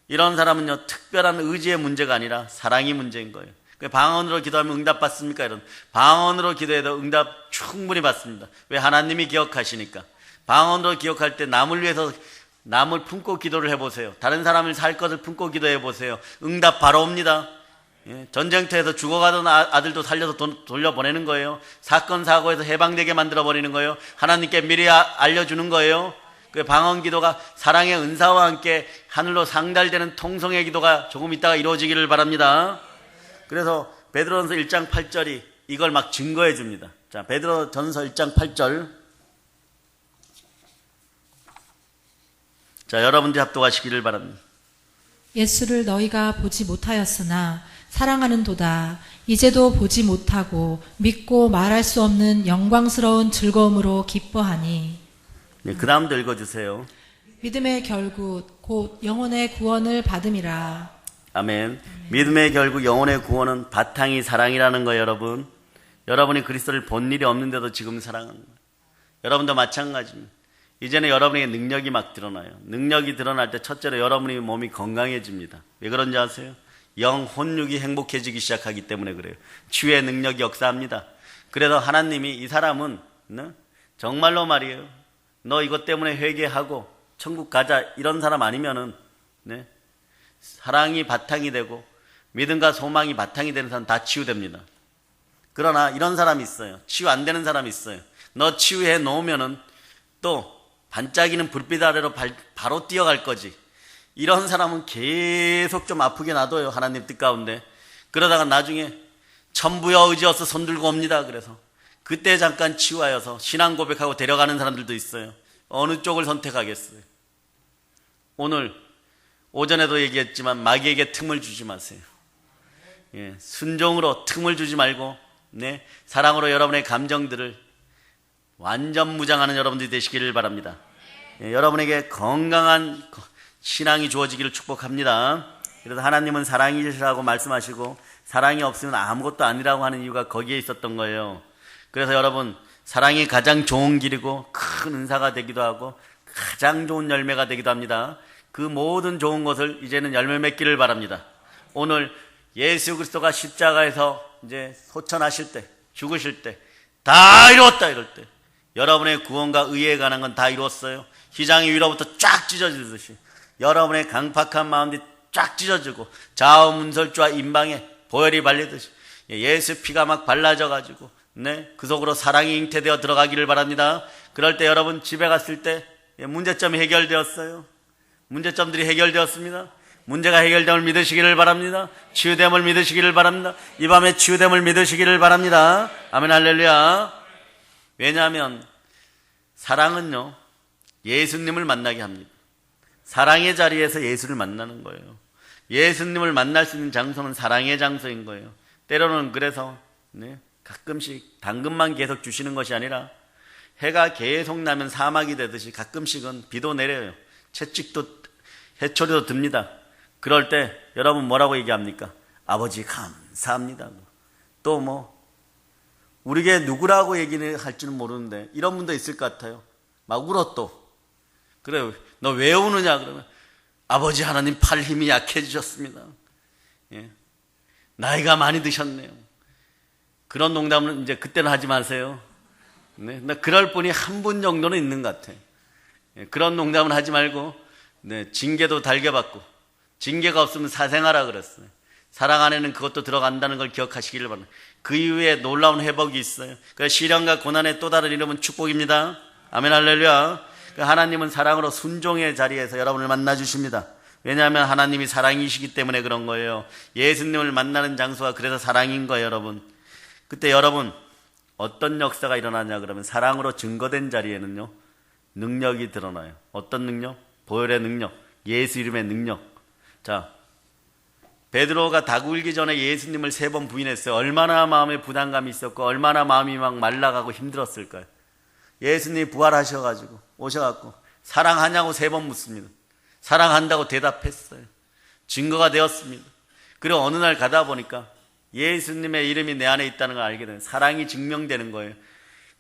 이런 사람은요, 특별한 의지의 문제가 아니라 사랑이 문제인 거예요. 방언으로 기도하면 응답 받습니까? 방언으로 기도해도 응답 충분히 받습니다. 왜? 하나님이 기억하시니까. 방언으로 기억할 때 남을 위해서 남을 품고 기도를 해보세요. 다른 사람을 살 것을 품고 기도해 보세요. 응답 바로 옵니다. 전쟁터에서 죽어가던 아들도 살려서 돌려보내는 거예요. 사건 사고에서 해방되게 만들어버리는 거예요. 하나님께 미리 알려주는 거예요. 그 방언 기도가 사랑의 은사와 함께 하늘로 상달되는 통성의 기도가 조금 있다가 이루어지기를 바랍니다. 그래서 베드로전서 1장 8절이 이걸 막 증거해 줍니다. 자, 베드로전서 1장 8절. 자, 여러분들이 합독하시기를 바랍니다. 예수를 너희가 보지 못하였으나 사랑하는도다. 이제도 보지 못하고 믿고 말할 수 없는 영광스러운 즐거움으로 기뻐하니. 네, 그 다음도 읽어주세요. 믿음의 결국 곧 영혼의 구원을 받음이라. 아멘. 믿음의 결국 영혼의 구원은 바탕이 사랑이라는 거예요, 여러분. 여러분이 그리스도를 본 일이 없는데도 지금 사랑하는 거예요. 여러분도 마찬가지입니다. 이제는 여러분에게 능력이 막 드러나요. 능력이 드러날 때 첫째로 여러분의 몸이 건강해집니다. 왜 그런지 아세요? 영, 혼육이 행복해지기 시작하기 때문에 그래요. 치유의 능력이 역사합니다. 그래서 하나님이 이 사람은 정말로 말이에요. 너 이것 때문에 회개하고 천국 가자 이런 사람 아니면은 사랑이 바탕이 되고 믿음과 소망이 바탕이 되는 사람 다 치유됩니다. 그러나 이런 사람이 있어요. 치유 안 되는 사람이 있어요. 너 치유해 놓으면은 또 반짝이는 불빛 아래로 바로 뛰어갈 거지. 이런 사람은 계속 좀 아프게 놔둬요. 하나님 뜻 가운데. 그러다가 나중에 천부여 의지어서 손들고 옵니다. 그래서 그때 잠깐 치유하여서 신앙 고백하고 데려가는 사람들도 있어요. 어느 쪽을 선택하겠어요? 오늘 오전에도 얘기했지만 마귀에게 틈을 주지 마세요. 순종으로 틈을 주지 말고 사랑으로 여러분의 감정들을 완전 무장하는 여러분들이 되시기를 바랍니다. 여러분에게 건강한 신앙이 주어지기를 축복합니다. 그래서 하나님은 사랑이시라고 말씀하시고 사랑이 없으면 아무것도 아니라고 하는 이유가 거기에 있었던 거예요. 그래서 여러분, 사랑이 가장 좋은 길이고 큰 은사가 되기도 하고 가장 좋은 열매가 되기도 합니다. 그 모든 좋은 것을 이제는 열매 맺기를 바랍니다. 오늘 예수 그리스도가 십자가에서 이제 소천하실 때, 죽으실 때 다 이루었다 이럴 때 여러분의 구원과 의에 관한 건 다 이루었어요. 휘장이 위로부터 쫙 찢어지듯이 여러분의 강팍한 마음들이 쫙 찢어지고 좌우 문설주와 임방에 보혈이 발리듯이 예수 피가 막 발라져 가지고 그 속으로 사랑이 잉태되어 들어가기를 바랍니다. 그럴 때 여러분 집에 갔을 때 문제점이 해결되었어요. 문제점들이 해결되었습니다. 문제가 해결됨을 믿으시기를 바랍니다. 치유됨을 믿으시기를 바랍니다. 이 밤에 치유됨을 믿으시기를 바랍니다. 아멘 할렐루야. 왜냐하면 사랑은요, 예수님을 만나게 합니다. 사랑의 자리에서 예수를 만나는 거예요. 예수님을 만날 수 있는 장소는 사랑의 장소인 거예요. 때로는 그래서 가끔씩 당근만 계속 주시는 것이 아니라 해가 계속 나면 사막이 되듯이 가끔씩은 비도 내려요. 채찍도 해초리도 듭니다. 그럴 때 여러분 뭐라고 얘기합니까? 아버지 감사합니다. 또 우리에게 누구라고 얘기를 할지는 모르는데 이런 분도 있을 것 같아요. 막 울어 또. 그래요. 너 왜 우느냐 그러면 아버지 하나님 팔 힘이 약해지셨습니다. 예. 나이가 많이 드셨네요. 그런 농담은 이제 그때는 하지 마세요. 네. 그럴 분이 한 분 정도는 있는 것 같아요. 예. 그런 농담은 하지 말고 징계도 달게 받고 징계가 없으면 사생하라 그랬어요. 사랑 안에는 그것도 들어간다는 걸 기억하시기를 바랍니다. 그 이후에 놀라운 회복이 있어요. 그래서 시련과 고난의 또 다른 이름은 축복입니다. 아멘 할렐루야. 하나님은 사랑으로 순종의 자리에서 여러분을 만나 주십니다. 왜냐하면 하나님이 사랑이시기 때문에 그런 거예요. 예수님을 만나는 장소가 그래서 사랑인 거예요, 여러분. 그때 여러분 어떤 역사가 일어나냐 그러면 사랑으로 증거된 자리에는요 능력이 드러나요. 어떤 능력? 보혈의 능력, 예수 이름의 능력. 자, 베드로가 다굴기 전에 예수님을 3번 부인했어요. 얼마나 마음에 부담감이 있었고 얼마나 마음이 막 말라가고 힘들었을까요? 예수님이 부활하셔가지고 오셔갖고 사랑하냐고 3번 묻습니다. 사랑한다고 대답했어요. 증거가 되었습니다. 그리고 어느 날 가다 보니까 예수님의 이름이 내 안에 있다는 걸 알게 돼요. 사랑이 증명되는 거예요.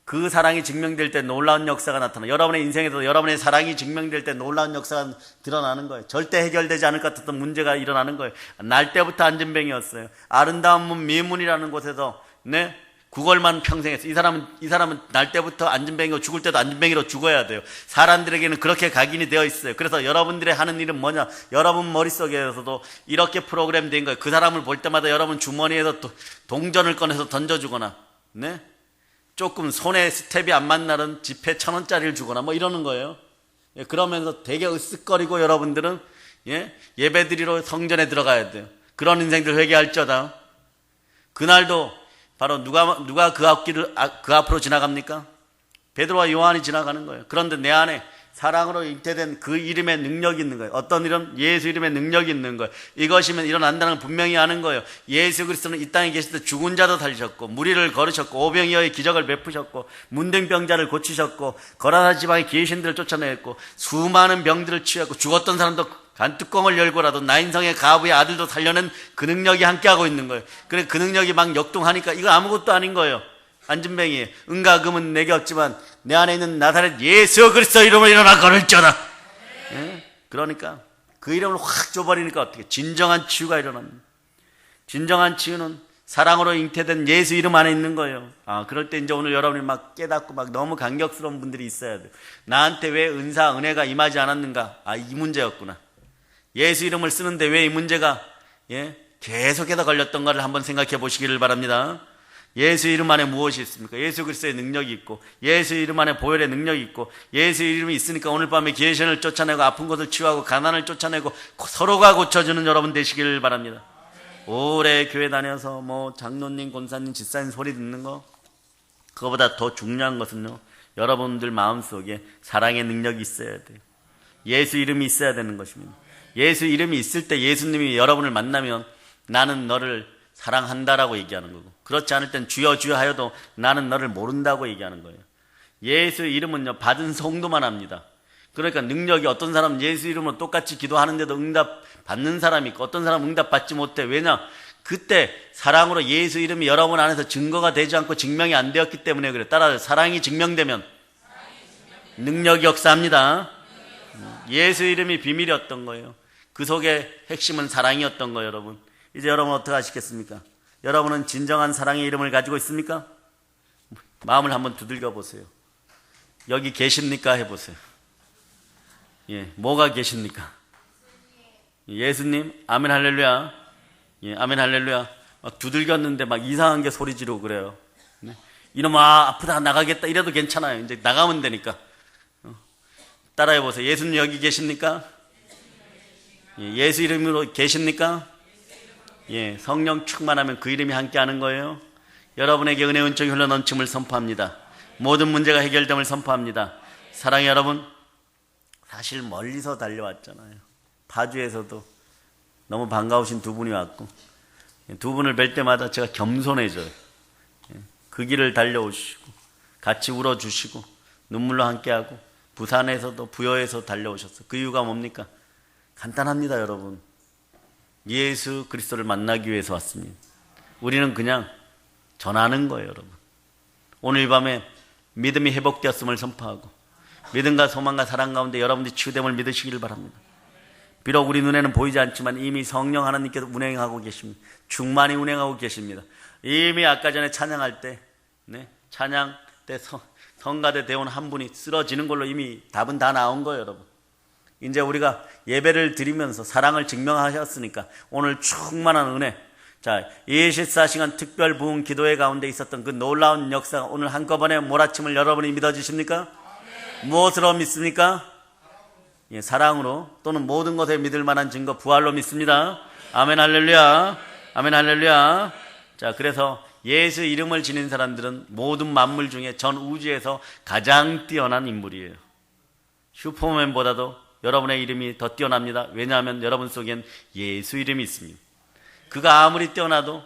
그 사랑이 증명될 때 놀라운 역사가 나타나요. 여러분의 인생에도 여러분의 사랑이 증명될 때 놀라운 역사가 드러나는 거예요. 절대 해결되지 않을 것 같았던 문제가 일어나는 거예요. 날 때부터 안전뱅이였어요. 아름다운 문 미문이라는 곳에서 구걸만 평생 했어요. 이 사람은 날 때부터 안전뱅이고 죽을 때도 안전뱅이로 죽어야 돼요. 사람들에게는 그렇게 각인이 되어 있어요. 그래서 여러분들의 하는 일은 뭐냐? 여러분 머릿속에서도 이렇게 프로그램 된 거예요. 그 사람을 볼 때마다 여러분 주머니에서 동전을 꺼내서 던져주거나 조금 손에 스텝이 안 맞는 날은 지폐 1,000원짜리를 주거나 이러는 거예요. 그러면서 되게 으쓱거리고 여러분들은 예배드리러 성전에 들어가야 돼요. 그런 인생들 회개할지어다. 그날도 바로 누가 그 앞으로 지나갑니까? 베드로와 요한이 지나가는 거예요. 그런데 내 안에 사랑으로 잉태된 그 이름의 능력이 있는 거예요. 어떤 이름? 예수 이름의 능력이 있는 거예요. 이것이면 일어난다는 걸 분명히 아는 거예요. 예수 그리스도는 이 땅에 계실 때 죽은 자도 살리셨고 무리를 걸으셨고 오병이어의 기적을 베푸셨고 문둥병자를 고치셨고 거라사 지방의 귀신들을 쫓아내었고 수많은 병들을 치유했고 죽었던 사람도 간뚜껑을 열고라도 나인성의 가부의 아들도 살려낸 그 능력이 함께하고 있는 거예요. 그래 그 능력이 막 역동하니까 이거 아무것도 아닌 거예요. 안전뱅이 은과 금은 내게 없지만 내 안에 있는 나사렛 예수 그리스도 이름으로 일어나 걸을지어다. 그러니까 그 이름을 확 줘버리니까 어떻게 진정한 치유가 일어납니다. 진정한 치유는 사랑으로 잉태된 예수 이름 안에 있는 거예요. 그럴 때 이제 오늘 여러분이 막 깨닫고 막 너무 감격스러운 분들이 있어야 돼요. 나한테 왜 은사 은혜가 임하지 않았는가? 이 문제였구나. 예수 이름을 쓰는데 왜 이 문제가 계속해서 걸렸던가를 한번 생각해 보시기를 바랍니다. 예수 이름 안에 무엇이 있습니까? 예수 그리스도의 능력이 있고 예수 이름 안에 보혈의 능력이 있고 예수 이름이 있으니까 오늘 밤에 귀신을 쫓아내고 아픈 것을 치유하고 가난을 쫓아내고 서로가 고쳐주는 여러분 되시기를 바랍니다. 오래 교회 다녀서 장로님, 권사님, 집사님 소리 듣는 거 그거보다 더 중요한 것은요 여러분들 마음속에 사랑의 능력이 있어야 돼요. 예수 이름이 있어야 되는 것입니다. 예수 이름이 있을 때 예수님이 여러분을 만나면 나는 너를 사랑한다라고 얘기하는 거고 그렇지 않을 땐 주여 주여 하여도 나는 너를 모른다고 얘기하는 거예요. 예수 이름은요 받은 성도만 합니다. 그러니까 능력이 어떤 사람은 예수 이름으로 똑같이 기도하는데도 응답 받는 사람이 있고 어떤 사람은 응답 받지 못해. 왜냐? 그때 사랑으로 예수 이름이 여러분 안에서 증거가 되지 않고 증명이 안 되었기 때문에 그래요. 따라서 사랑이 증명되면 능력이 역사합니다. 예수 이름이 비밀이었던 거예요. 그 속에 핵심은 사랑이었던 거예요. 여러분 이제 여러분 어떻게 하시겠습니까? 여러분은 진정한 사랑의 이름을 가지고 있습니까? 마음을 한번 두들겨 보세요. 여기 계십니까? 해보세요. 뭐가 계십니까? 예수님, 아멘 할렐루야. 아멘 할렐루야. 막 두들겼는데 막 이상한 게 소리 지르고 그래요. 이놈아 아프다 나가겠다 이래도 괜찮아요. 이제 나가면 되니까. 따라해 보세요. 예수님 여기 계십니까? 예수 이름으로 계십니까? 성령 충만하면 그 이름이 함께하는 거예요. 여러분에게 은혜 은총이 흘러넘침을 선포합니다. 모든 문제가 해결됨을 선포합니다. 사랑의 여러분, 사실 멀리서 달려왔잖아요. 파주에서도 너무 반가우신 두 분이 왔고, 두 분을 뵐 때마다 제가 겸손해져요. 그 길을 달려오시고 같이 울어주시고 눈물로 함께하고, 부산에서도 부여에서 달려오셨어요. 그 이유가 뭡니까? 간단합니다, 여러분. 예수 그리스도를 만나기 위해서 왔습니다. 우리는 그냥 전하는 거예요, 여러분. 오늘 밤에 믿음이 회복되었음을 선포하고, 믿음과 소망과 사랑 가운데 여러분들이 치유됨을 믿으시길 바랍니다. 비록 우리 눈에는 보이지 않지만 이미 성령 하나님께서 운행하고 계십니다. 충만히 운행하고 계십니다. 이미 아까 전에 찬양할 때, 찬양 때 성가대 대원 한 분이 쓰러지는 걸로 이미 답은 다 나온 거예요, 여러분. 이제 우리가 예배를 드리면서 사랑을 증명하셨으니까 오늘 충만한 은혜, 자, 24시간 특별 부흥 기도회 가운데 있었던 그 놀라운 역사가 오늘 한꺼번에 몰아침을 여러분이 믿어지십니까? 무엇으로 믿습니까? 예, 사랑으로, 또는 모든 것에 믿을 만한 증거, 부활로 믿습니다. 아멘 할렐루야. 아멘 할렐루야. 자, 그래서 예수 이름을 지닌 사람들은 모든 만물 중에 전 우주에서 가장 뛰어난 인물이에요. 슈퍼맨보다도 여러분의 이름이 더 뛰어납니다. 왜냐하면 여러분 속엔 예수 이름이 있습니다. 그가 아무리 뛰어나도,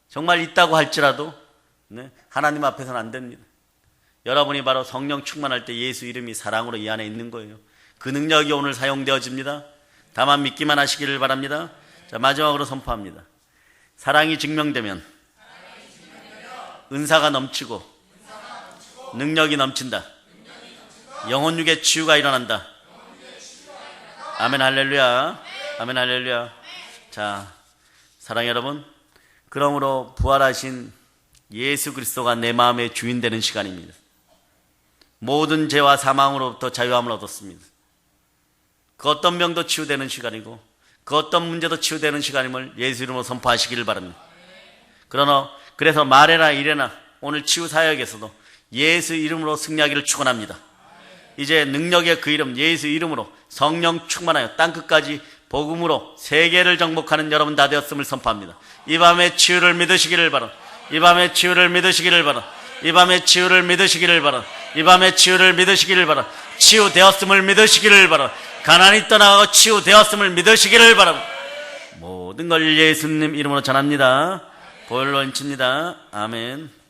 정말 있다고 할지라도 하나님 앞에서는 안 됩니다. 여러분이 바로 성령 충만할 때 예수 이름이 사랑으로 이 안에 있는 거예요. 그 능력이 오늘 사용되어집니다. 다만 믿기만 하시기를 바랍니다. 자, 마지막으로 선포합니다. 사랑이 증명되면 은사가 넘치고 능력이 넘친다. 영혼육의 치유가 일어난다. 아멘 할렐루야. 아멘 할렐루야. 자, 사랑의 여러분, 그러므로 부활하신 예수 그리스도가 내 마음의 주인 되는 시간입니다. 모든 죄와 사망으로부터 자유함을 얻었습니다. 그 어떤 병도 치유되는 시간이고 그 어떤 문제도 치유되는 시간임을 예수 이름으로 선포하시기를 바랍니다. 그래서 말해나 이래나 오늘 치유 사역에서도 예수 이름으로 승리하기를 축원합니다. 이제 능력의 그 이름 예수 이름으로 성령 충만하여 땅끝까지 복음으로 세계를 정복하는 여러분 다 되었음을 선포합니다. 이 밤에 치유를 믿으시기를 바랍니다. 이 밤에 치유를 믿으시기를 바랍니다. 이 밤에 치유를 믿으시기를 바랍니다. 이 밤에 치유를 믿으시기를 바랍니다. 치유되었음을 믿으시기를 바랍니다. 가난이 떠나가고 치유되었음을 믿으시기를 바랍니다. 모든 걸 예수님 이름으로 전합니다. 보혈로 인칩니다. 아멘.